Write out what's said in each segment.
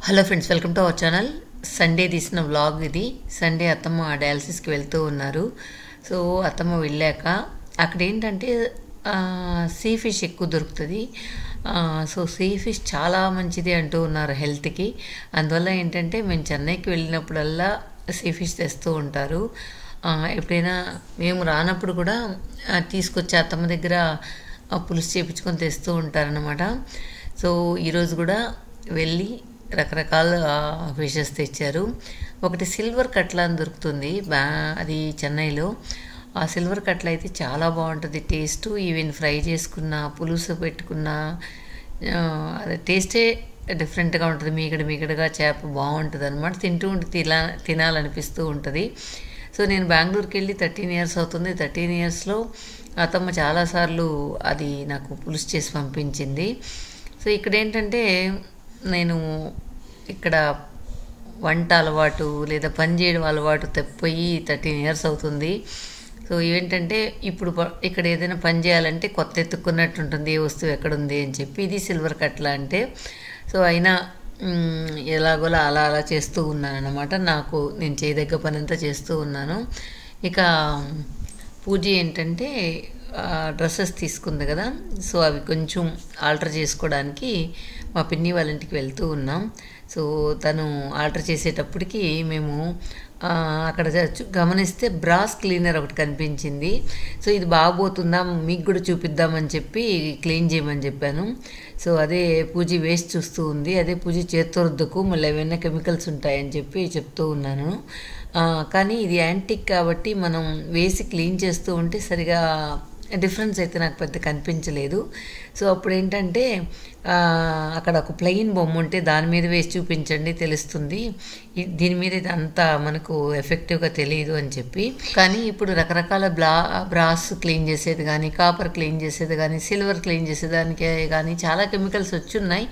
Hello friends, welcome to our channel. Sunday తీసిన vlog ఇది. Sunday అత్తమ్మ డయాలసిస్కి వెళ్తూ ఉన్నారు. సో అత్తమ్మ వెళ్ళాక అక్కడ ఏంటంటే సీ ఫిష్ ఎక్కువ దొరుకుతుంది. సో సీ ఫిష్ చాలా మంచిది అంటూ ఉన్నారు హెల్త్కి. అందువల్ల ఏంటంటే మేము చెన్నైకి వెళ్ళినప్పుడల్లా సీ ఫిష్ తెస్తూ ఉంటారు. ఎప్పుడైనా మేము రానప్పుడు కూడా తీసుకొచ్చి అత్తమ్మ దగ్గర పులుసు చేయించుకొని తెస్తూ ఉంటారనమాట. సో ఈరోజు కూడా వెళ్ళి రకరకాల ఫిషెస్ తెచ్చారు. ఒకటి సిల్వర్ కట్ల అని దొరుకుతుంది, అది చెన్నైలో. ఆ సిల్వర్ కట్ల అయితే చాలా బాగుంటుంది టేస్ట్. ఈవెన్ ఫ్రై చేసుకున్న, పులుసు పెట్టుకున్న, అది టేస్టే డిఫరెంట్గా ఉంటుంది. మీగడగా చేప బాగుంటుంది అనమాట. తింటూ ఉంటే తినాలనిపిస్తూ ఉంటుంది. సో నేను బెంగళూరుకి వెళ్ళి 13 years అవుతుంది. 13 yearsలో అత్తమ్మ చాలాసార్లు అది నాకు పులుసు చేసి పంపించింది. సో ఇక్కడ ఏంటంటే నేను ఇక్కడ వంట అలవాటు లేదా పని చేయడం అలవాటు తప్పిపోయి 13 years అవుతుంది. సో ఏంటంటే ఇప్పుడు ఇక్కడ ఏదైనా పని చేయాలంటే కొత్త ఎత్తుక్కున్నట్టు ఉంటుంది, ఏ వస్తువు ఎక్కడుంది అని చెప్పి. ఇది సిల్వర్ కట్ల అంటే. సో అయినా ఎలాగోలా అలా చేస్తూ ఉన్నాను అన్నమాట. నేను చేయదగ్గ పని అంతా చేస్తూ ఉన్నాను. ఇక పూజ ఏంటంటే డ్రెస్సెస్ తీసుకుంది కదా, సో అవి కొంచెం ఆల్టర్ చేసుకోవడానికి మా పిన్ని వాళ్ళ ఇంటికి వెళ్తూ ఉన్నాం. సో తను ఆల్టర్ చేసేటప్పటికి మేము అక్కడ గమనిస్తే బ్రాస్ క్లీనర్ ఒకటి కనిపించింది. సో ఇది బాగోతుందా, మీకు కూడా చూపిద్దామని చెప్పి క్లీన్ చేయమని చెప్పాను. సో అదే పూజ వేసి చూస్తూ ఉంది. అదే పూజ చేత్తో రుద్దకు, మళ్ళీ ఏమైనా కెమికల్స్ ఉంటాయని చెప్పి చెప్తూ ఉన్నాను. కానీ ఇది యాంటిక్ కాబట్టి మనం వేసి క్లీన్ చేస్తూ ఉంటే సరిగా డిఫరెన్స్ అయితే నాకు పెద్ద కనిపించలేదు. సో అప్పుడు ఏంటంటే అక్కడ ఒక ప్లెయిన్ బొమ్మ ఉంటే దాని మీద వేసి చూపించండి తెలుస్తుంది, దీని మీద ఇది అంత మనకు ఎఫెక్టివ్గా తెలియదు అని చెప్పి. కానీ ఇప్పుడు రకరకాల బ్రాస్ క్లీన్ చేసేది కానీ, కాపర్ క్లీన్ చేసేది కానీ, సిల్వర్ క్లీన్ చేసేదానికి కానీ చాలా కెమికల్స్ వచ్చున్నాయి.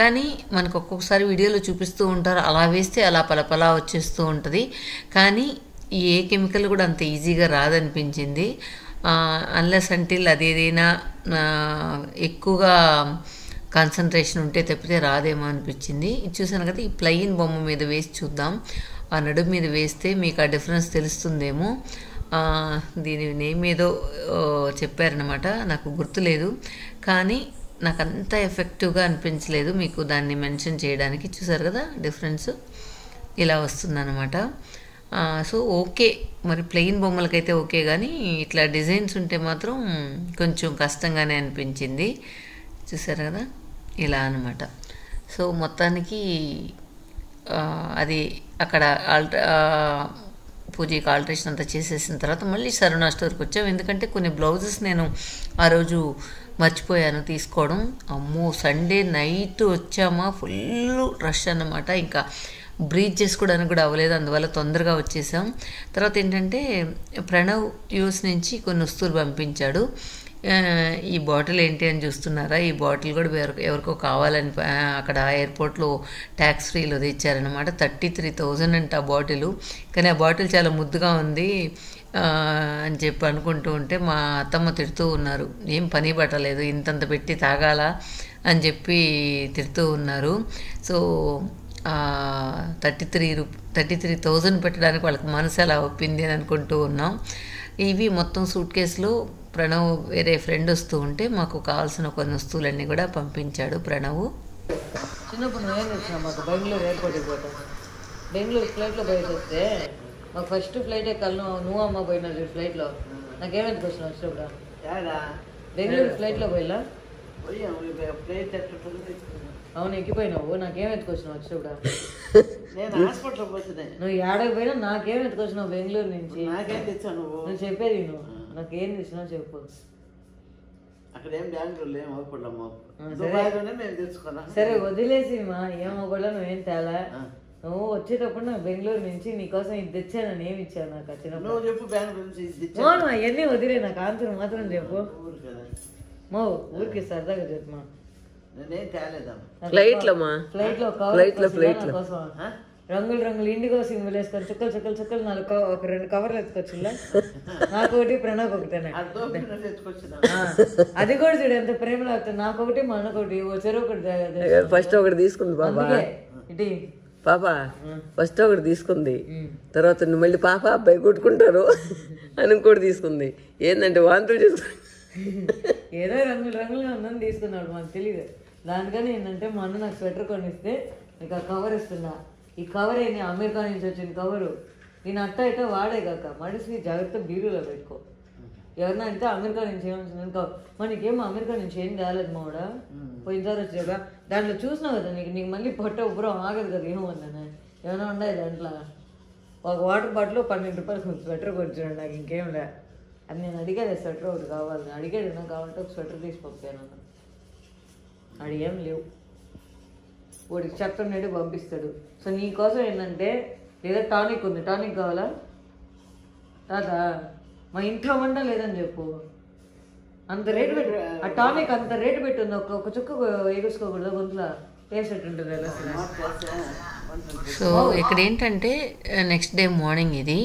కానీ మనకు ఒక్కొక్కసారి వీడియోలో చూపిస్తూ ఉంటారు, అలా వేస్తే అలా పలపలా వచ్చేస్తూ ఉంటుంది. కానీ ఏ కెమికల్ కూడా అంత ఈజీగా రాదనిపించింది. అన్లెస్ అంటిల్ అది ఏదైనా ఎక్కువగా కాన్సన్ట్రేషన్ ఉంటే తప్పితే రాదేమో అనిపించింది. ఇది చూసాను కదా, ఈ ప్లెయిన్ బొమ్మ మీద వేసి చూద్దాం. ఆ నడుము మీద వేస్తే మీకు ఆ డిఫరెన్స్ తెలుస్తుందేమో. దీని నేమ్ ఏదో చెప్పారనమాట, నాకు గుర్తులేదు. కానీ నాకు అంత ఎఫెక్టివ్గా అనిపించలేదు మీకు దాన్ని మెన్షన్ చేయడానికి. చూసారు కదా డిఫరెన్స్ ఇలా వస్తుందన్నమాట. సో ఓకే, మరి ప్లెయిన్ బొమ్మలకైతే ఓకే, కానీ ఇట్లా డిజైన్స్ ఉంటే మాత్రం కొంచెం కష్టంగానే అనిపించింది. చూసారు కదా ఇలా అనమాట. సో మొత్తానికి అది అక్కడ పూజకి ఆల్టరేషన్ అంతా చేసేసిన తర్వాత మళ్ళీ సరుణా స్టోర్కి వచ్చాం. ఎందుకంటే కొన్ని బ్లౌజెస్ నేను ఆ రోజు మర్చిపోయాను తీసుకోవడం. అమ్మో, సండే నైట్ వచ్చామా, ఫుల్ రష్ అన్నమాట. ఇంకా బ్రీచ్ చేసుకోవడానికి కూడా అవ్వలేదు, అందువల్ల తొందరగా వచ్చేసాం. తర్వాత ఏంటంటే ప్రణవ్ యూఎస్ నుంచి కొన్ని వస్తువులు పంపించాడు. ఈ బాటిల్ ఏంటి అని చూస్తున్నారా, ఈ బాటిల్ కూడా ఎవరికో కావాలని అక్కడ ఎయిర్పోర్ట్లో ట్యాక్స్ ఫ్రీలో తెచ్చారనమాట. 33,000 అంట ఆ బాటిల్. కానీ ఆ బాటిల్ చాలా ముద్దుగా ఉంది అని చెప్పి అనుకుంటూ ఉంటే మా అత్తమ్మ తిడుతూ ఉన్నారు, ఏం పని పట్టలేదు, ఇంతంత పెట్టి తాగాల అని చెప్పి తిడుతూ ఉన్నారు. సో 33,000 పెట్టడానికి వాళ్ళకి మనసు ఎలా ఒప్పింది అని అనుకుంటూ ఉన్నాం. ఇవి మొత్తం సూట్ కేసులో ప్రణవ్ వేరే ఫ్రెండ్ వస్తూ ఉంటే మాకు కావాల్సిన కొన్ని వస్తువులన్నీ కూడా పంపించాడు ప్రణవ్. చిన్నప్పుడు నేను వచ్చిన మాకు బెంగళూరు ఎయిర్పోర్ట్కి పోతాం. బెంగళూరు ఫ్లైట్లో బయట వస్తే మాకు ఫస్ట్ ఫ్లైట్ ఎక్కాలి. నువ్వు అమ్మ పోయినారు ఫ్లైట్లో. నాకేమైంది క్వశ్చన్ వచ్చినప్పుడు బెంగళూరు ఫ్లైట్లో పోయిలా? అవును, ఎక్కిపోయినావు. నాకేం ఎత్తుకొచ్చినావు వచ్చినప్పుడు? నేను హాస్పిటల్ పోతున్నాయి. నువ్వు ఏడకి పోయినా నాకేం ఎత్తుకొచ్చినావు బెంగళూరు నుంచి? నాకేం తెచ్చావు నువ్వు చెప్పేది నువ్వు నాకేం తెచ్చినావు చెప్పు. అక్కడ ఏం బెంగళూరులో ఏం అవ్వకూడమ్మా, మేము తెచ్చుకున్నాం. సరే వదిలేసి మా ఏం అవ్వకూడదు, నువ్వేం తేలా. నువ్వు వచ్చేటప్పుడు నాకు బెంగళూరు నుంచి నీకోసం ఇది తెచ్చాను, ఏమి ఇచ్చాను నాకు వచ్చినప్పుడు? నువ్వు చెప్పు బెంగళూరు నుంచి అవన్నీ వదిలే, నాకు ఆన్సర్ మాత్రం చెప్పు. మో ఊరికి సరదాగా చెప్పమా. నేనేం తేలేదమ్మా. ఫ్లైట్లో రంగులు రంగులు ఇండిగో సింబల్ వేసుకొని చుక్కలు చుక్కలు చుక్కలు 2 కవర్లు ఎత్తుకొచ్చులా. నాకు ఒకటి ప్రణవ్ ఒకటేనే. అది కూడా చూడు ఎంత ప్రేమలో అవుతుంది. నాకు ఒకటి మా అన్నకొకటి చెరువు ఒకటి. ఫస్ట్ ఒకటి తీసుకుంది పాప. ఇటీ పాప ఫస్ట్ ఒకటి తీసుకుంది, తర్వాత నువ్వు మళ్ళీ పాప అబ్బాయి కొట్టుకుంటారు అని కూడా తీసుకుంది. ఏంటంటే వాంతులు చేసుకుంది. ఏదో రంగులు రంగులుగా ఉందని తీసుకున్నాడు, మాకు తెలియదు. దానికని ఏంటంటే మా అన్న నాకు స్వెటర్ కొనిస్తే నీకు ఆ కవర్ ఇస్తున్నా. ఈ కవర్ ఏంటి, అమెరికా నుంచి వచ్చిన కవరు. నేను అట్ట ఇట్ట వాడే కాక మడిసి జాగ్రత్త బీరులో పెట్టుకో. ఎవరన్నా అంటే అమెరికా నుంచి ఏమొచ్చింది మనకేమో అమెరికా నుంచి ఏం కాలేదు మావిడా, పోయినసారి వచ్చాక దాంట్లో చూసినావు కదా నీకు మళ్ళీ పొట్ట ఉబ్బరం ఆగదు కదా ఏమన్నా ఏమైనా ఉన్నాయి దాంట్లో. ఒక వాటర్ బాటిల్ 12 రూపాయలు స్వెటర్ కొనిచ్చాడు నాకు, ఇంకేం లే. అది నేను అడిగాను స్వెటర్ ఒకటి కావాలి, అడిగాడు నాకు కావాలంటే ఒక స్వెటర్ తీసి పంపాను. అది ఏం లేవు, వాడికి చెప్తున్నాడు పంపిస్తాడు. సో నీకోసం ఏంటంటే లేదా టానిక్ ఉంది, టానిక్ కావాలా తాతా? మా ఇంట్లో వంట లేదని చెప్పు. అంత రేటు పెట్టు ఆ టానిక్, అంత రేటు పెట్టింది. ఒక చుక్క ఎగుసుకోకూడదు గొంతులో టేస్ట్ ఉంటుంది. సో ఇక్కడ ఏంటంటే నెక్స్ట్ డే మార్నింగ్ ఇది.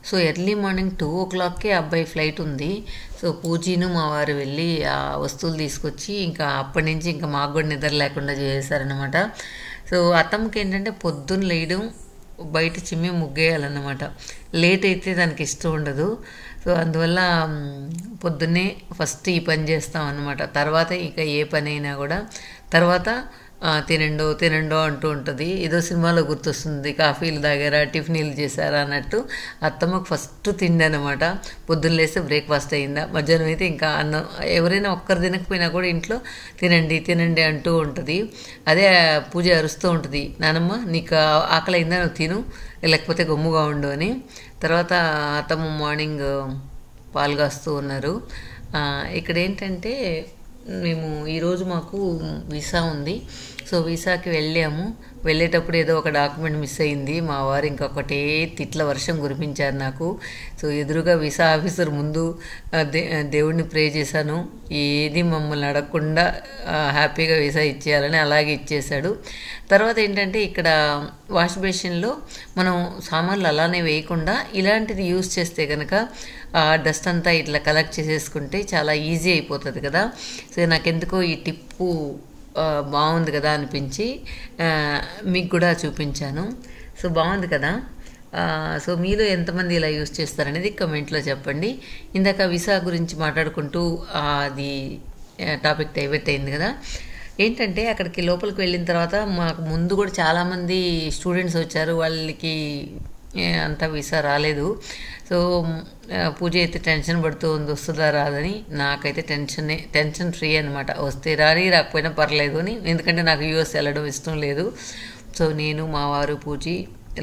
సో ఎర్లీ మార్నింగ్ 2 o'clockకే అబ్బాయి ఫ్లైట్ ఉంది. సో పూజీను మా వారు వెళ్ళి ఆ వస్తువులు తీసుకొచ్చి ఇంకా అప్పటి నుంచి ఇంకా మాకు కూడా నిద్ర లేకుండా చేశారనమాట. సో అత్తమ్మకి ఏంటంటే పొద్దున్న లేయడం, బయట చిమ్మి ముగ్గేయాలన్నమాట. లేట్ అయితే దానికి ఇష్టం ఉండదు. సో అందువల్ల పొద్దున్నే ఫస్ట్ ఈ పని చేస్తాం అన్నమాట. తర్వాత ఇక ఏ పని అయినా కూడా తర్వాత తినండో అంటూ ఉంటుంది. ఏదో సినిమాలో గుర్తొస్తుంది, కాఫీలు తాగారా, టిఫిన్లు చేశారా అన్నట్టు. అత్తమ్మకు ఫస్ట్ తిండి అనమాట. పొద్దున్న లేస్తే బ్రేక్ఫాస్ట్ అయిందా, మధ్యాహ్నం అయితే ఇంకా అన్నం. ఎవరైనా ఒక్కరు తినకపోయినా కూడా ఇంట్లో తినండి అంటూ ఉంటుంది. అదే పూజ అరుస్తూ ఉంటుంది, నానమ్మ నీకు ఆకలి అయిందా, నువ్వు తిను, లేకపోతే గమ్ముగా ఉండు అని. తర్వాత అత్తమ్మ మార్నింగ్ పాలు కాస్తూ ఉన్నారు. ఇక్కడ ఏంటంటే మేము ఈరోజు మాకు వీసా ఉంది. సో వీసాకి వెళ్ళాము. వెళ్ళేటప్పుడు ఏదో ఒక డాక్యుమెంట్ మిస్ అయింది. మా వారు ఇంకొకటే తిట్ల వర్షం కురిపించారు నాకు. సో ఎదురుగా వీసా ఆఫీసర్ ముందు దేవుడిని ప్రే చేశాను, ఏది మమ్మల్ని అడగకుండా హ్యాపీగా వీసా ఇచ్చేయాలని. అలాగే ఇచ్చేశాడు. తర్వాత ఏంటంటే ఇక్కడ వాష్ బేసిన్లో మనం సామాన్లు అలానే వేయకుండా ఇలాంటిది యూజ్ చేస్తే కనుక డస్ట్ అంతా ఇట్లా కలెక్ట్ చేసేసుకుంటే చాలా ఈజీ అయిపోతుంది కదా. సో నాకెందుకో ఈ టిప్పు బాగుంది కదా అనిపించి మీకు కూడా చూపించాను. సో బాగుంది కదా. సో మీలో ఎంతమంది ఇలా యూజ్ చేస్తారనేది కమెంట్లో చెప్పండి. ఇందాక వీసా గురించి మాట్లాడుకుంటూ అది టాపిక్ డైవర్ట్ అయింది కదా. ఏంటంటే అక్కడికి లోపలికి వెళ్ళిన తర్వాత మాకు ముందు కూడా చాలామంది స్టూడెంట్స్ వచ్చారు, వాళ్ళకి అంత వీసా రాలేదు. సో పూజ అయితే టెన్షన్ పడుతూ ఉంది వస్తుందా రాదని. నాకైతే టెన్షన్ ఫ్రీ అనమాట. వస్తే రాని రాకపోయినా పర్లేదు అని, ఎందుకంటే నాకు యూఎస్ వెళ్ళడం ఇష్టం లేదు. సో నేను మా వారు పూజి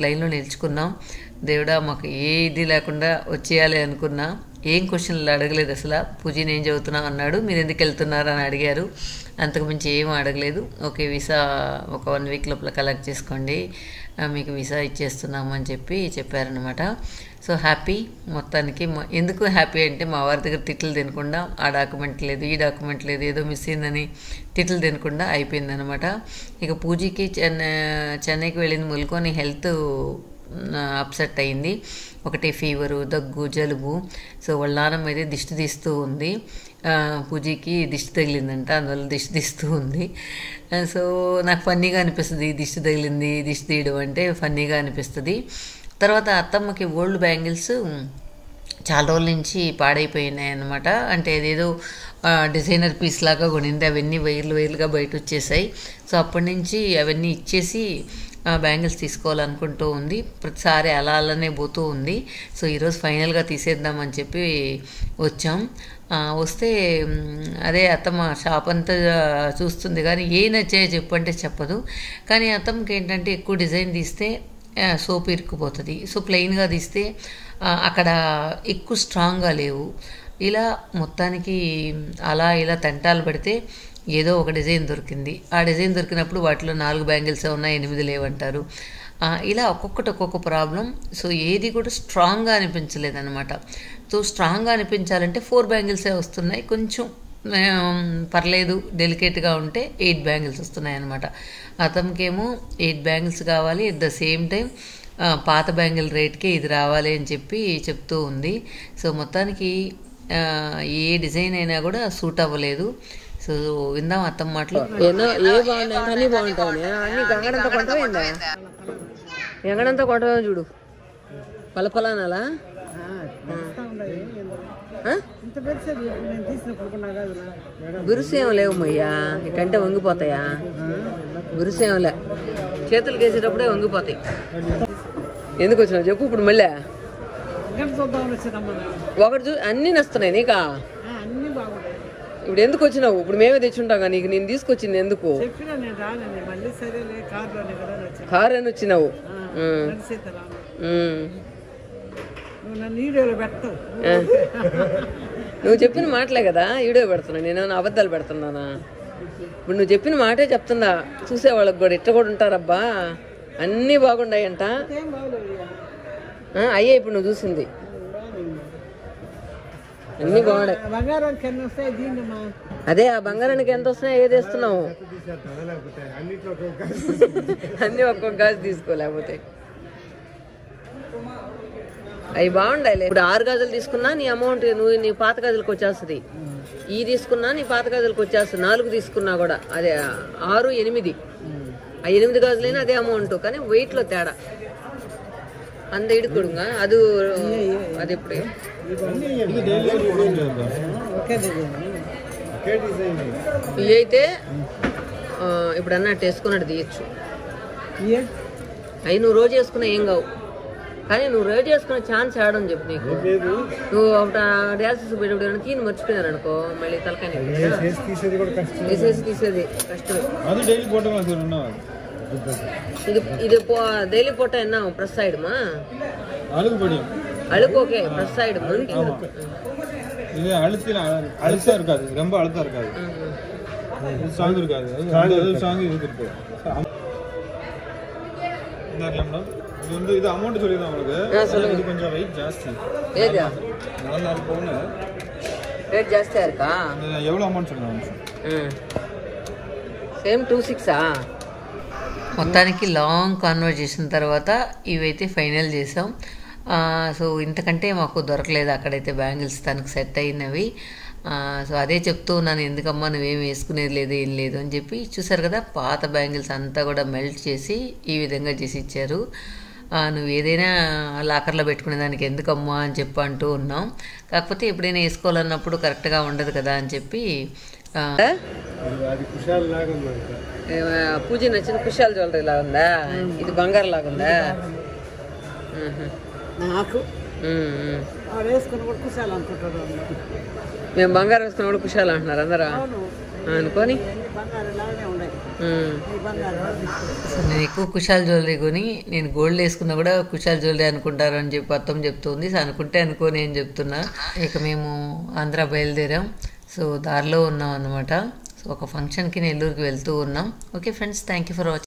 లైన్లో నిల్చుకున్నాం. దేవుడా మాకు ఏ ఇది లేకుండా వచ్చేయాలి అనుకున్నా. ఏం క్వశ్చన్లు అడగలేదు అసలు. పూజని ఏం చదువుతున్నావు అన్నాడు, మీరు ఎందుకు వెళ్తున్నారు అని అడిగారు. అంతకుమించి ఏమీ అడగలేదు. ఓకే వీసా ఒక 1 week లోపల కలెక్ట్ చేసుకోండి, మీకు వీసా ఇచ్చేస్తున్నాము అని చెప్పారనమాట. సో హ్యాపీ మొత్తానికి. ఎందుకు హ్యాపీ అంటే మా వారి దగ్గర తిట్లు తినకుండా, ఆ డాక్యుమెంట్ లేదు ఈ డాక్యుమెంట్ లేదు ఏదో మిస్ అయిందని తిట్లు తినకుండా అయిపోయిందనమాట. ఇక పూజకి చెన్నైకి వెళ్ళింది మొదలుకొని హెల్త్ అప్సెట్ అయింది. ఒకటే ఫీవరు, దగ్గు, జలుబు. సో వాళ్ళ నాన్నమ్మ అయితే దిష్టి తీస్తూ ఉంది. పూజకి దిష్టి తగిలిందంట, అందువల్ల దిష్టి తీస్తూ ఉంది. సో నాకు ఫన్నీగా అనిపిస్తుంది, దిష్టి తగిలింది దిష్టి తీయడం అంటే ఫన్నీగా అనిపిస్తుంది. తర్వాత అత్తమ్మకి ఓల్డ్ బ్యాంగిల్స్ చాలా రోజుల నుంచి పాడైపోయినాయి అన్నమాట. అంటే అదేదో డిజైనర్ పీస్ లాగా కొనింది, అవన్నీ వైర్లుగా బయట వచ్చేసాయి. సో అప్పటి నుంచి అవన్నీ ఇచ్చేసి బ్యాంగిల్స్ తీసుకోవాలనుకుంటూ ఉంది. ప్రతిసారి అలానే పోతూ ఉంది. సో ఈరోజు ఫైనల్గా తీసేద్దామని చెప్పి వచ్చాం. వస్తే అదే అత్తమ్మ షాప్ అంతా చూస్తుంది కానీ ఏ నచ్చాయో చెప్పంటే చెప్పదు. కానీ అత్తమ్మకి ఏంటంటే ఎక్కువ డిజైన్ తీస్తే సోప్ ఇరుక్కుపోతుంది. సో ప్లెయిన్గా తీస్తే అక్కడ ఎక్కువ స్ట్రాంగ్గా లేవు. ఇలా మొత్తానికి అలా ఇలా తంటాలు పడితే ఏదో ఒక డిజైన్ దొరికింది. ఆ డిజైన్ దొరికినప్పుడు వాటిలో 4 బ్యాంగిల్స్ ఉన్నాయి, 8 లేవంటారు. ఇలా ఒక్కొక్క ప్రాబ్లం. సో ఏది కూడా స్ట్రాంగ్గా అనిపించలేదన్నమాట. సో స్ట్రాంగ్గా అనిపించాలంటే 4 బ్యాంగిల్సే వస్తున్నాయి. కొంచెం పర్లేదు డెలికేట్గా ఉంటే 8 బ్యాంగిల్స్ వస్తున్నాయి అన్నమాట. అతనికేమో 8 బ్యాంగిల్స్ కావాలి, ఎట్ ద సేమ్ టైం పాత బ్యాంగిల్ రేట్కే ఇది రావాలి అని చెప్పి చెప్తూ ఉంది. సో మొత్తానికి ఏ డిజైన్ అయినా కూడా సూట్ అవ్వలేదు. సో విందాం అత్తమ్మ మాటలు. ఏ బాగున్నాయి అన్నీ బాగుంటాయి. అన్ని గంగడంతా కొంటపోయిందా? ఎంగడంతా కొంటమే చూడు, పలపలానాలా బిరుసేం లేవు మయ్యా, ఇటంటే వంగిపోతాయా? బిరుసేంలే, చేతులు వేసేటప్పుడే వంగిపోతాయి. ఎందుకు వచ్చినావు చెప్పు ఇప్పుడు? మళ్ళీ ఒకటి అన్నీ నస్తున్నాయి నీకా? ఇప్పుడు ఎందుకు వచ్చినావు? ఇప్పుడు మేమే తెచ్చుంటాం కానీ నీకు నేను తీసుకొచ్చింది ఎందుకు? కారు అని వచ్చినావు. నువ్వు చెప్పిన మాటలే కదా వీడియో పెడుతున్నా, నేను అబద్ధాలు పెడుతున్నానా? ఇప్పుడు నువ్వు చెప్పిన మాటే చెప్తున్నా, చూసేవాళ్ళకి కూడా ఇట్ట కూడా ఉంటారబ్బా, అన్నీ బాగుండాయంట. అయ్యే ఇప్పుడు నువ్వు చూసింది అన్నీ బాగున్నాయి. అదే ఆ బంగారానికి ఎంత వస్తున్నాయి? ఏది వేస్తున్నావు? అన్నీ ఒక్కొక్క గాజు తీసుకోలేకపోతే అవి బాగుండాలి. ఇప్పుడు 6 గాజులు తీసుకున్నా నీ అమౌంట్ నువ్వు నీ పాత గాజులకు వచ్చేస్తుంది. ఈ తీసుకున్నా నీ పాత గాజులకు వచ్చేస్తుంది. 4 తీసుకున్నా కూడా అదే 6, 8 ఆ 8 గాజులైనా అదే అమౌంట్, కానీ వెయిట్లో తేడా అంత ఇడుకుడుగా అది అది ఎప్పుడు ఇవి అయితే ఇప్పుడు అన్నట్టు వేసుకున్నట్టు తీయచ్చు. అవి నువ్వు రోజు వేసుకున్నా ఏం కావు, కానీ నువ్వు రోజు వేసుకునే ఛాన్స్ ఆడని చెప్పు నీకు. నువ్వు ఒకటి డ్యాన్సెస్ పెట్టేప్పుడు తీని మర్చిపోయినారు అనుకో, మళ్ళీ తలకాయ వేసేసి తీసేది కష్టం. ఇది డైలీ ఫోటో என்ன பிரஸ் ஆயிடுமா? அழுக்கு ஓகே, பிரஸ் ஆயிடுமா? இது அழுத்தா இருக்காது, ரொம்ப அழுத்தா இருக்காது, ஸ்ட்ராங் இருக்காது, ஸ்ட்ராங் இருக்கு. இது வந்து இது அமௌண்ட் சொல்லிடுறேன் உங்களுக்கு. இது கொஞ்சம் வெயிட் ஜாஸ்தி. ஏதா 4 பவுன் ரேட் ஜாஸ்தியா இருக்கா? எவ்வளவு அமௌண்ட் சொல்லுங்க? సేమ్ 26ఆ? మొత్తానికి లాంగ్ కాన్వర్జేషన్ తర్వాత ఇవైతే ఫైనల్ చేసాం. సో ఇంతకంటే మాకు దొరకలేదు అక్కడైతే బ్యాంగిల్స్ తనకు సెట్ అయినవి. సో అదే చెప్తూ ఉన్నాను, ఎందుకమ్మా నువ్వేం వేసుకునేది లేదు ఏం లేదు అని చెప్పి. చూసారు కదా పాత బ్యాంగిల్స్ అంతా కూడా మెల్ట్ చేసి ఈ విధంగా చేసి ఇచ్చారు. నువ్వు ఏదైనా లాకర్లో పెట్టుకునే దానికి ఎందుకమ్మా అని చెప్పి అంటూ ఉన్నాం. కాకపోతే ఎప్పుడైనా వేసుకోవాలన్నప్పుడు కరెక్ట్గా ఉండదు కదా అని చెప్పి. పూజ నచ్చిన కుషాల్ జ్యువెలరీ లాగా ఉందా? ఇది బంగారు లాగా ఉందా? నాకు వేసుకుని కూడా కుశాలు అనుకుంటారు. మేము బంగారం వేసుకుని కూడా కుషాలు అంటున్నారు అందరూ అనుకోని. నేను ఎక్కువ కుషాల్ జ్యువెలరీ కొని నేను గోల్డ్ వేసుకున్నా కూడా కుషాల్ జ్యువెలరీ అనుకుంటారు అని చెప్పి అర్థం చెప్తుంది. సో అనుకుంటే అనుకోని అని చెప్తున్నా. ఇక మేము ఆంధ్ర బయలుదేరాం. సో దారిలో ఉన్నాం అన్నమాట. సో ఒక ఫంక్షన్కి నెల్లూరుకి వెళ్తూ ఉన్నాం. Okay friends, thank you for watching.